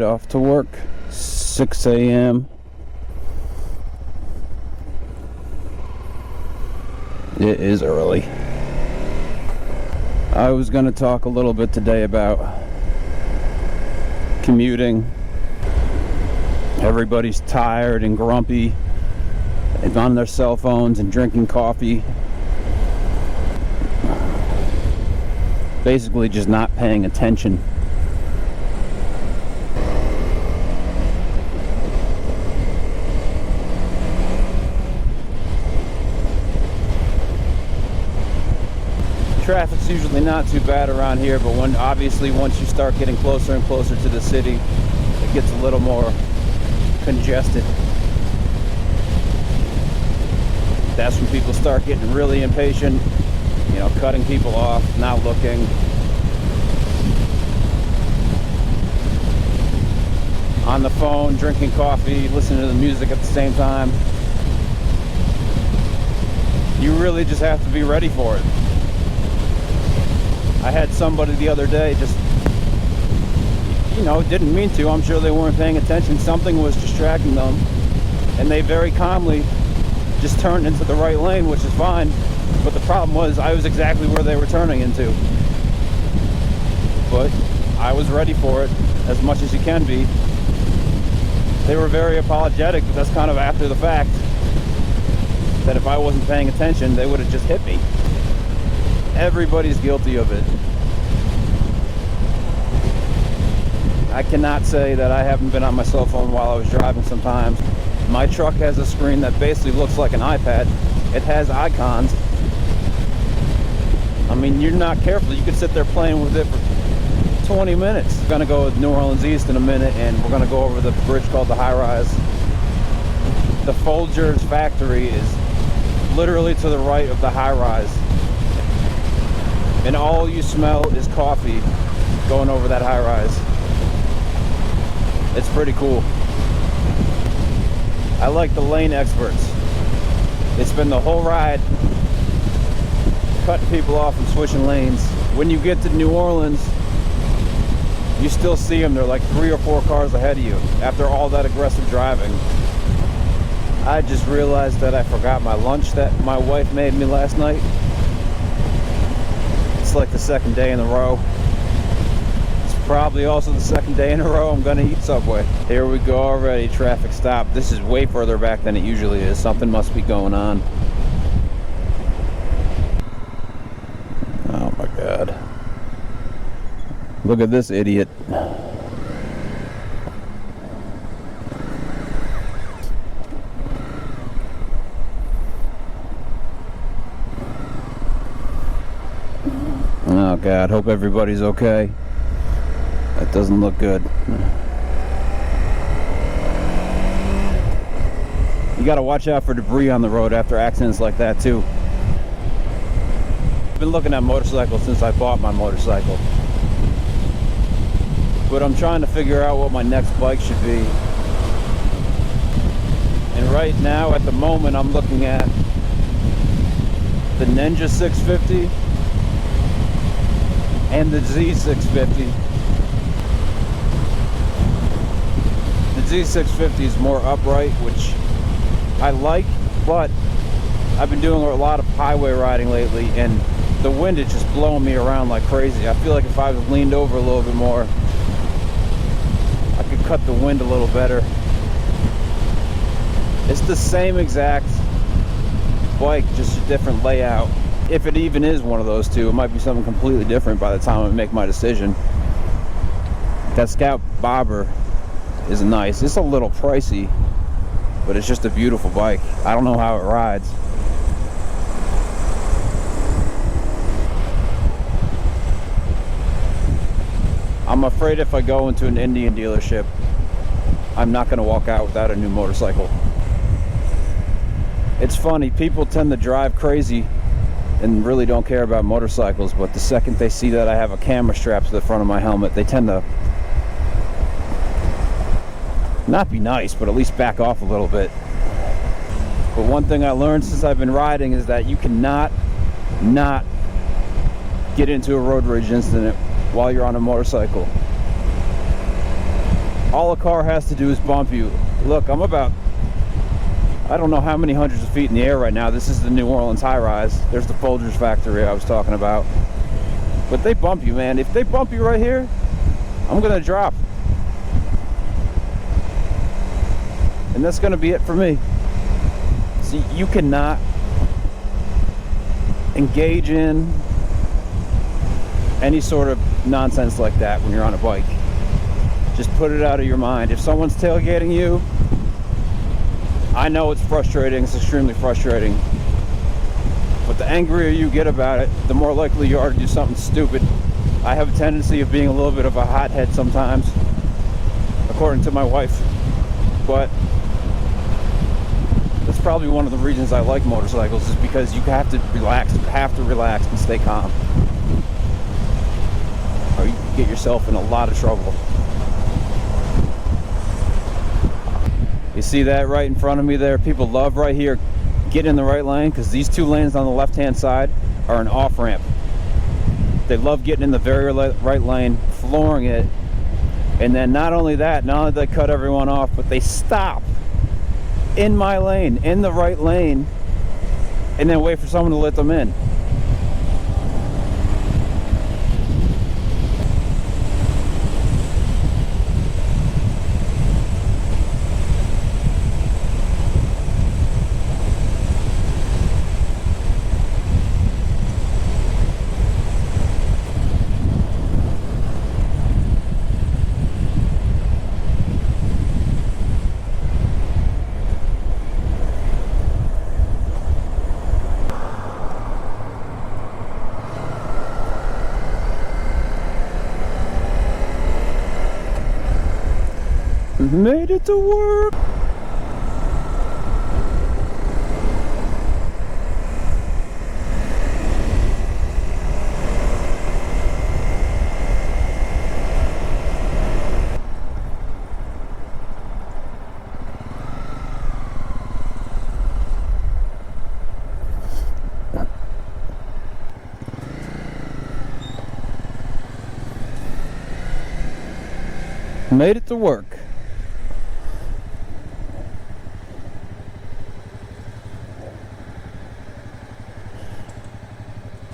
off to work, 6 a.m. It is early. I was going to talk a little bit today about commuting. Everybody's tired and grumpy and on their cell phones and drinking coffee. Basically just not paying attention. Traffic's usually not too bad around here, but obviously once you start getting closer and closer to the city, it gets a little more congested. That's when people start getting really impatient, you know, cutting people off, not looking. On the phone, drinking coffee, listening to the music at the same time. You really just have to be ready for it. I had somebody the other day just, you know, didn't mean to. I'm sure they weren't paying attention. Something was distracting them. And they very calmly just turned into the right lane, which is fine. But the problem was I was exactly where they were turning into. But I was ready for it as much as you can be. They were very apologetic, but that's kind of after the fact. That if I wasn't paying attention, they would have just hit me. Everybody's guilty of it. I cannot say that I haven't been on my cell phone while I was driving sometimes. My truck has a screen that basically looks like an iPad. It has icons. I mean, you're not careful. You could sit there playing with it for 20 minutes. We're gonna go to New Orleans East in a minute, and we're gonna go over the bridge called the High Rise. The Folgers factory is literally to the right of the High Rise. And all you smell is coffee going over that high rise. It's pretty cool. I like the lane experts. It's been the whole ride cutting people off and switching lanes. When you get to New Orleans, you still see them. They're like 3 or 4 cars ahead of you after all that aggressive driving. I just realized that I forgot my lunch that my wife made me last night. Like the second day in a row. It's probably also the second day in a row I'm gonna eat Subway. Here we go already, traffic stop. This is way further back than it usually is. Something must be going on. Oh my God. Look at this idiot. Oh God, hope everybody's okay. That doesn't look good. You gotta watch out for debris on the road after accidents like that too. I've been looking at motorcycles since I bought my motorcycle. But I'm trying to figure out what my next bike should be. And right now, at the moment, I'm looking at the Ninja 650 and the Z650. The Z650 is more upright, which I like, but I've been doing a lot of highway riding lately, and the wind is just blowing me around like crazy. I feel like if I was leaned over a little bit more, I could cut the wind a little better. It's the same exact bike, just a different layout. If it even is one of those two, it might be something completely different by the time I make my decision. That Scout Bobber is nice. It's a little pricey, but it's just a beautiful bike. I don't know how it rides. I'm afraid if I go into an Indian dealership, I'm not going to walk out without a new motorcycle. It's funny, people tend to drive crazy and really don't care about motorcycles, but the second they see that I have a camera strapped to the front of my helmet, they tend to not be nice, but at least back off a little bit. But one thing I learned since I've been riding is that you cannot not get into a road rage incident while you're on a motorcycle. All a car has to do is bump you. Look, I'm about, I don't know how many hundreds of feet in the air right now. This is the New Orleans high-rise. There's the Folgers factory I was talking about. But they bump you, man. If they bump you right here, I'm gonna drop. And that's gonna be it for me. See, you cannot engage in any sort of nonsense like that when you're on a bike. Just put it out of your mind. If someone's tailgating you, I know it's frustrating, it's extremely frustrating. But the angrier you get about it, the more likely you are to do something stupid. I have a tendency of being a little bit of a hothead sometimes, according to my wife. But that's probably one of the reasons I like motorcycles, is because you have to relax and stay calm. Or you can get yourself in a lot of trouble. You see that right in front of me there? People love right here, get in the right lane, because these two lanes on the left-hand side are an off-ramp. They love getting in the very right lane, flooring it, and then not only that, not only do they cut everyone off, but they stop in my lane, in the right lane, and then wait for someone to let them in. Made it to work. Made it to work.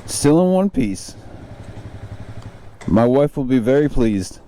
Still in one piece. My wife will be very pleased.